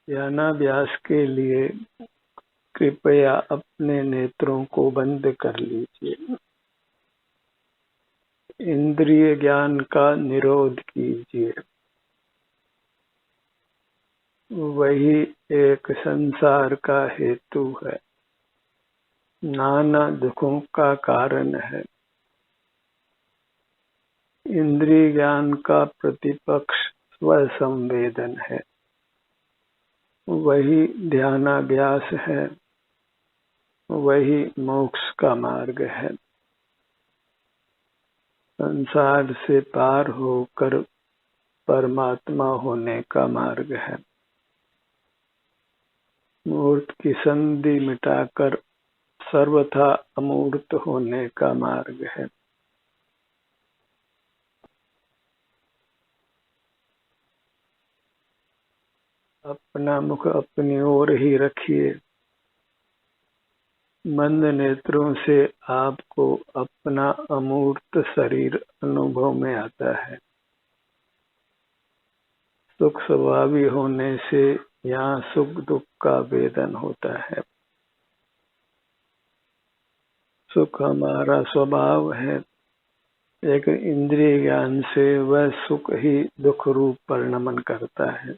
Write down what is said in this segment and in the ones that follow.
ध्यानाभ्यास के लिए कृपया अपने नेत्रों को बंद कर लीजिए। इंद्रिय ज्ञान का निरोध कीजिए। वही एक संसार का हेतु है, नाना दुखों का कारण है। इंद्रिय ज्ञान का प्रतिपक्ष स्व संवेदन है। वही ध्यानाभ्यास है। वही मोक्ष का मार्ग है। संसार से पार होकर परमात्मा होने का मार्ग है। मूर्त की संधि मिटाकर सर्वथा अमूर्त होने का मार्ग है। अपना मुख अपनी ओर ही रखिए। मंद नेत्रों से आपको अपना अमूर्त शरीर अनुभव में आता है। सुख स्वभावी होने से यहाँ सुख दुख का वेदन होता है। सुख हमारा स्वभाव है, लेकिन इंद्रिय ज्ञान से वह सुख ही दुख रूप परिणमन करता है।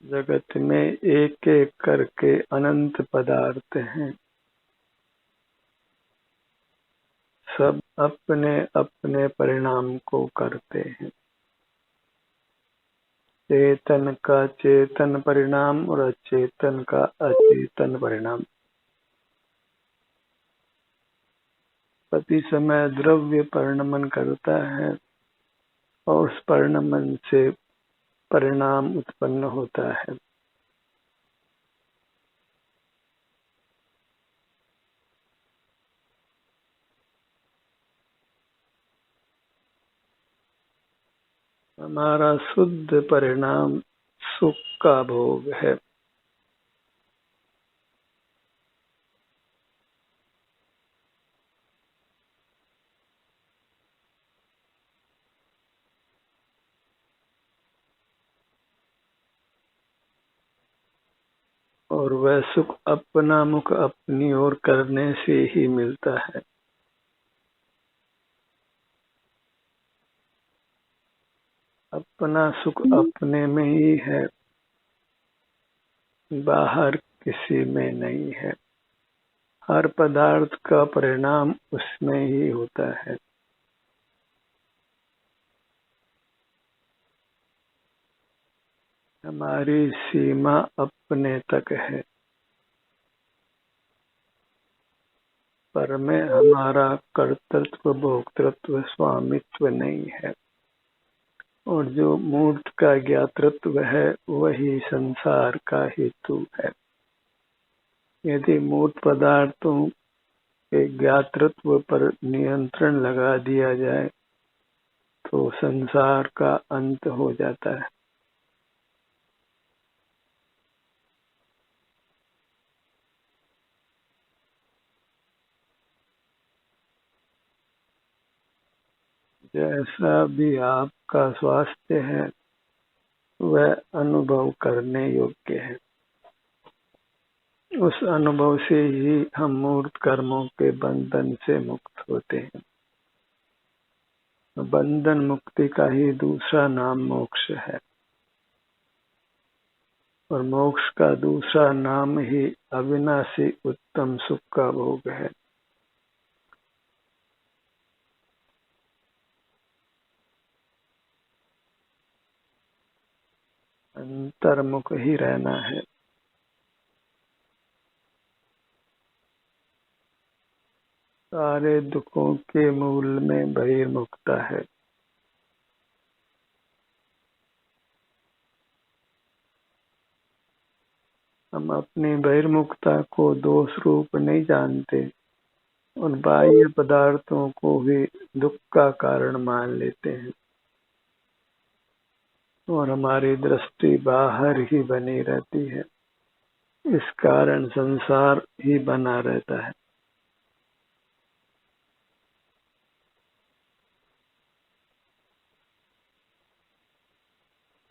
जगत में एक एक करके अनंत पदार्थ हैं। सब अपने अपने परिणाम को करते हैं। चेतन का चेतन परिणाम और अचेतन का अचेतन परिणाम। प्रति समय द्रव्य परिणमन करता है और उस परिणमन से परिणाम उत्पन्न होता है। हमारा शुद्ध परिणाम सुख का भोग है। और वह सुख अपना मुख अपनी ओर करने से ही मिलता है। अपना सुख अपने में ही है, बाहर किसी में नहीं है। हर पदार्थ का परिणाम उसमें ही होता है। हमारी सीमा अपने तक है, पर में हमारा कर्तृत्व भोक्तृत्व स्वामित्व नहीं है। और जो मूर्त का ज्ञातृत्व है वही संसार का हेतु है। यदि मूर्त पदार्थों के ज्ञातृत्व पर नियंत्रण लगा दिया जाए तो संसार का अंत हो जाता है। जैसा भी आपका स्वास्थ्य है वह अनुभव करने योग्य है। उस अनुभव से ही हम मूर्त कर्मों के बंधन से मुक्त होते हैं। बंधन मुक्ति का ही दूसरा नाम मोक्ष है। और मोक्ष का दूसरा नाम ही अविनाशी उत्तम सुख का भोग है। अंतर्मुख ही रहना है। सारे दुखों के मूल में बहिर्मुखता है। हम अपनी बहिर्मुखता को दोष रूप नहीं जानते और बाह्य पदार्थों को भी दुख का कारण मान लेते हैं और हमारी दृष्टि बाहर ही बनी रहती है। इस कारण संसार ही बना रहता है।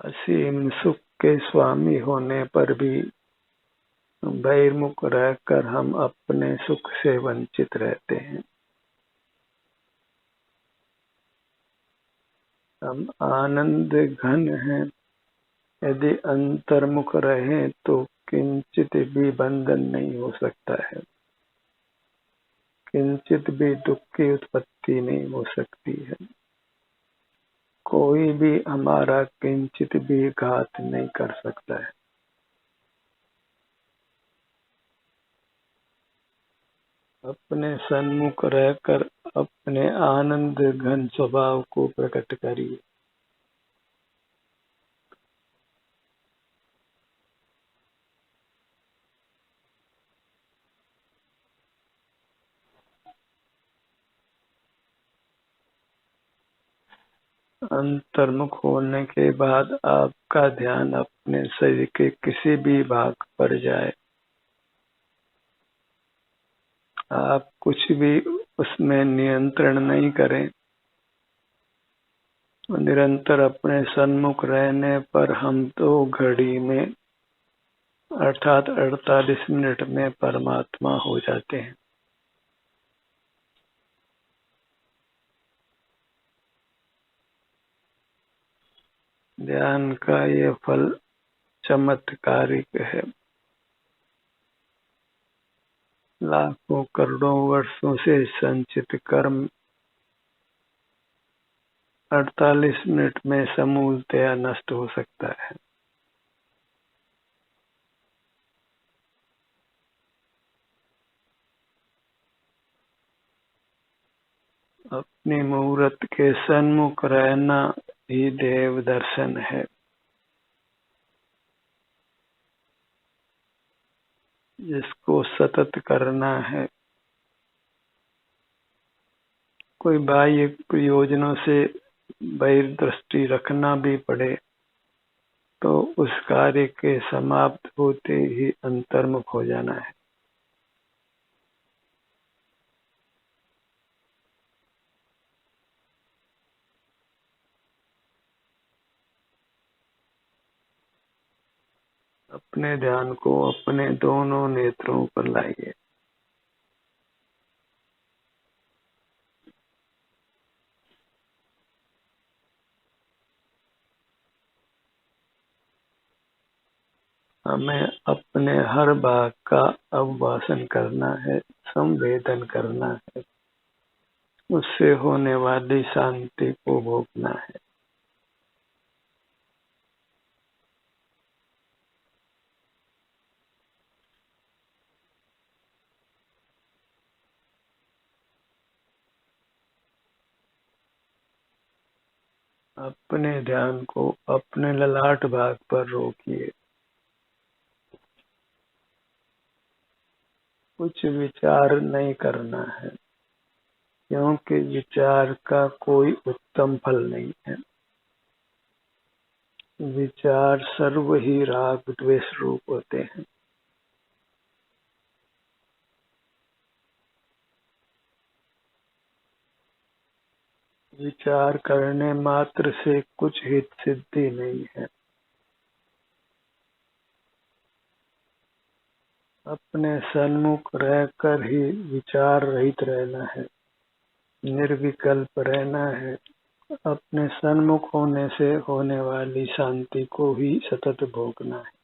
असीम सुख के स्वामी होने पर भी बहिर्मुख रहकर हम अपने सुख से वंचित रहते हैं। हम आनंद घन हैं, यदि अंतर्मुख रहें तो किंचित भी बंधन नहीं हो सकता है, किंचित भी दुख की उत्पत्ति नहीं हो सकती है, कोई भी हमारा किंचित भी घात नहीं कर सकता है। अपने सन्मुख रहकर अपने आनंद घन स्वभाव को प्रकट करिए। अंतर्मुख होने के बाद आपका ध्यान अपने शरीर के किसी भी भाग पर जाए, आप कुछ भी उसमें नियंत्रण नहीं करें। निरंतर अपने सन्मुख रहने पर हम 2 घड़ी में अर्थात 48 मिनट में परमात्मा हो जाते हैं। ध्यान का ये फल चमत्कारिक है। लाखों करोड़ों वर्षों से संचित कर्म 48 मिनट में समूलतया नष्ट हो सकता है। अपनी मूर्त के सन्मुख रहना ही देव दर्शन है। जिसको सतत करना है, कोई बाह्य प्रयोजनों से बहिर्दृष्टि रखना भी पड़े तो उस कार्य के समाप्त होते ही अंतर्मुख हो जाना है। अपने ध्यान को अपने दोनों नेत्रों पर लाइए। हमें अपने हर भाग का अवभाषण करना है, संवेदन करना है, उससे होने वाली शांति को भोगना है। अपने ध्यान को अपने ललाट भाग पर रोकिए। कुछ विचार नहीं करना है, क्योंकि विचार का कोई उत्तम फल नहीं है। विचार सर्व ही राग द्वेष रूप होते हैं। विचार करने मात्र से कुछ हित सिद्धि नहीं है। अपने सन्मुख रहकर ही विचार रहित रहना है, निर्विकल्प रहना है। अपने सन्मुख होने से होने वाली शांति को ही सतत भोगना है।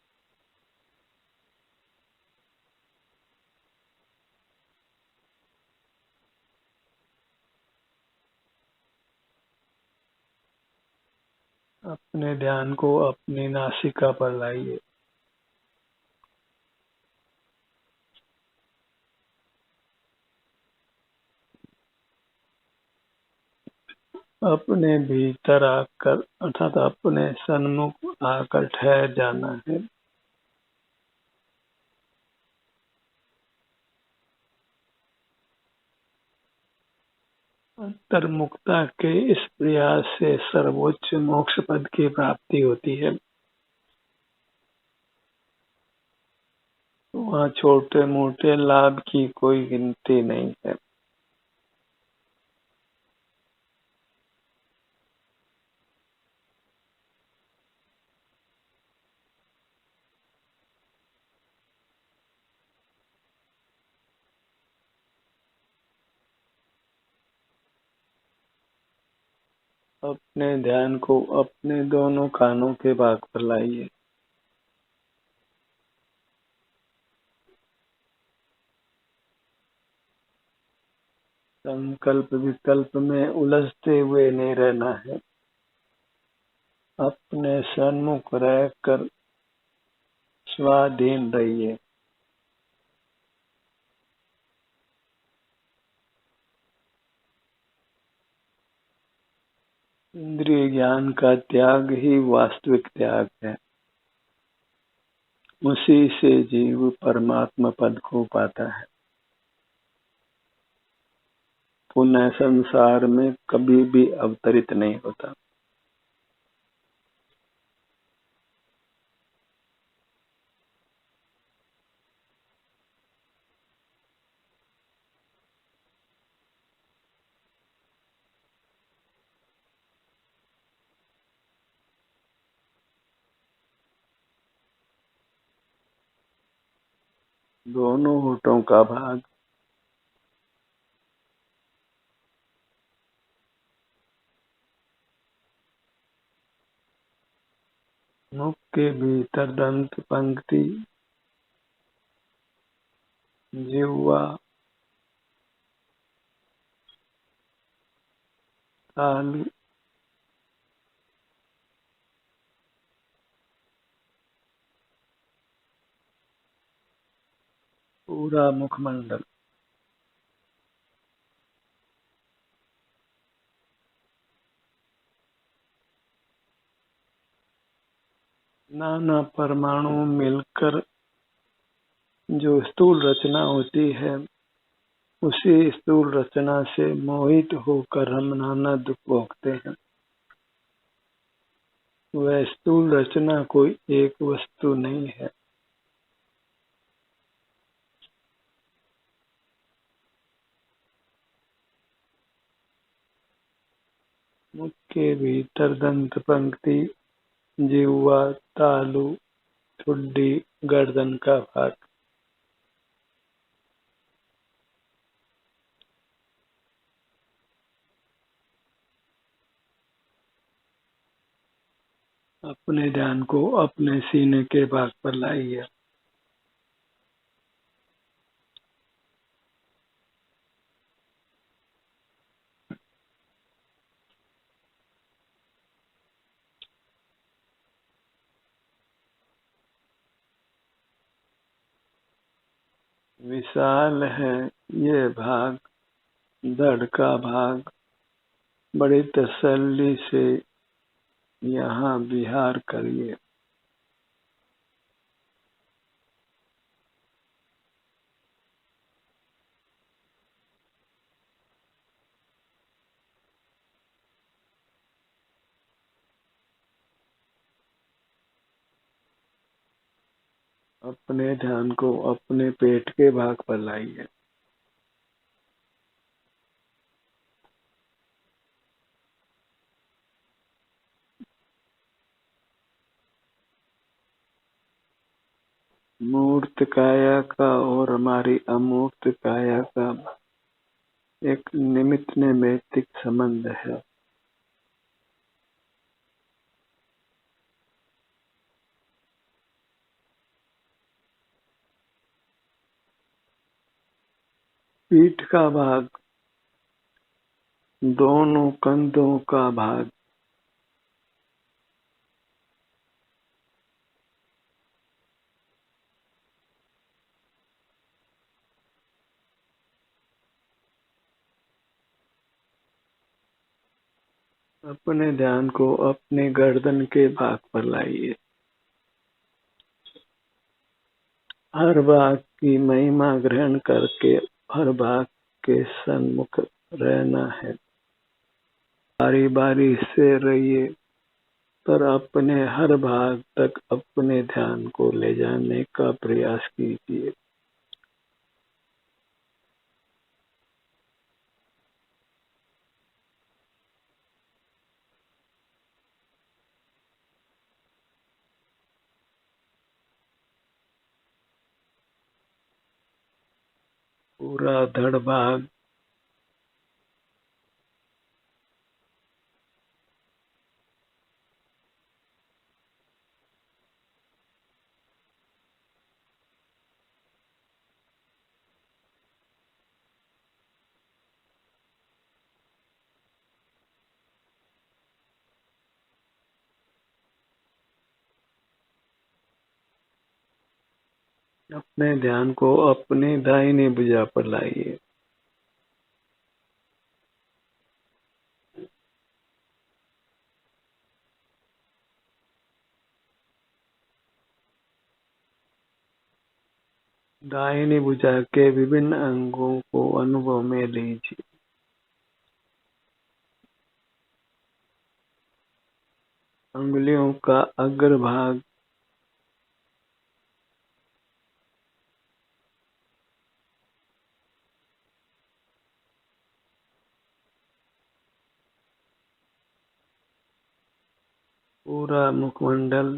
अपने ध्यान को अपनी नासिका पर लाइए। अपने भीतर आकर अर्थात अपने सन्मुख आकर ठहर जाना है। अंतर्मुखता के इस प्रयास से सर्वोच्च मोक्ष पद की प्राप्ति होती है। वहाँ छोटे मोटे लाभ की कोई गिनती नहीं है। अपने ध्यान को अपने दोनों कानों के भाग पर लाइए। संकल्प विकल्प में उलझते हुए नहीं रहना है। अपने सन्मुख रहकर स्वाधीन रहिए। इंद्रिय ज्ञान का त्याग ही वास्तविक त्याग है। उसी से जीव परमात्मा पद को पाता है। पुनः संसार में कभी भी अवतरित नहीं होता। दोनों होठों का भाग मुख के भीतर दंत पंक्ति, जिह्वा, तालु, पूरा मुखमंडल। नाना परमाणु मिलकर जो स्थूल रचना होती है, उसी स्थूल रचना से मोहित होकर हम नाना दुख भोगते हैं। वह स्थूल रचना कोई एक वस्तु नहीं है। मुख के भीतर दंत पंक्ति, जिह्वा, तालु, ठुड्डी, गर्दन का भाग। अपने ध्यान को अपने सीने के भाग पर लाइए। विशाल है ये भाग, धड़ का भाग। बड़ी तसल्ली से यहाँ विहार करिए। अपने ध्यान को अपने पेट के भाग पर लाइए। मूर्त काया का और हमारी अमूर्त काया का एक निमित्त नैमित्तिक संबंध है। पीठ का भाग, दोनों कंधों का भाग, अपने ध्यान को अपने गर्दन के भाग पर लाइए। हर भाग की महिमा ग्रहण करके हर भाग के सन्मुख रहना है। बारी बारी से रहिए, पर अपने हर भाग तक अपने ध्यान को ले जाने का प्रयास कीजिए। पूरा धड़ भाग, अपने ध्यान को अपनी दाहिनी भुजा पर लाइए। दाहिनी भुजा के विभिन्न अंगों को अनुभव में लीजिए। अंगुलियों का अग्रभाग, पूरा मुखमंडल,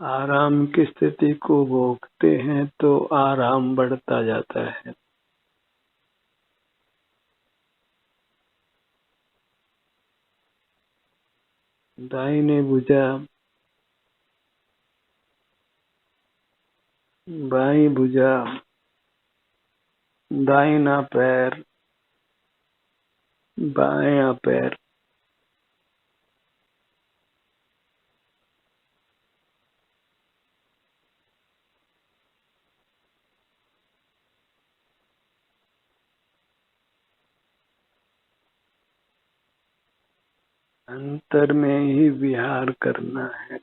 आराम की स्थिति को भोगते हैं तो आराम बढ़ता जाता है। दाहिनी भुजा, बाईं भुजा, दाहिना पैर, बायां पैर, अंतर में ही विहार करना है।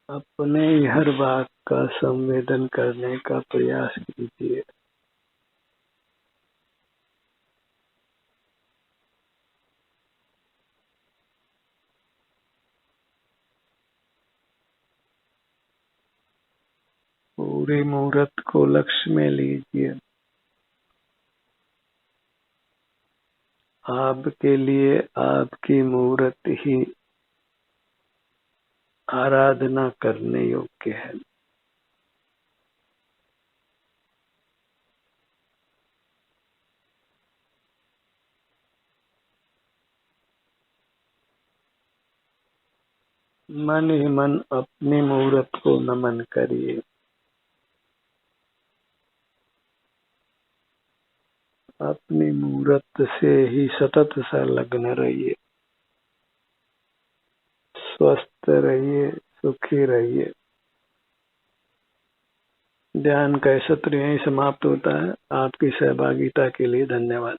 अपने हर बात का संवेदन करने का प्रयास कीजिए। पूरी मुहूर्त को लक्ष्य में लीजिए। आपके लिए आपकी मुहूर्त ही आराधना करने योग्य है। मन ही मन अपनी मुहूर्त को नमन करिए। अपनी मुहूर्त से ही सतत संलग्न रहिए। स्वस्थ रहिए, सुखी रहिए। ध्यान का सत्र यहीं समाप्त होता है। आपकी सहभागिता के लिए धन्यवाद।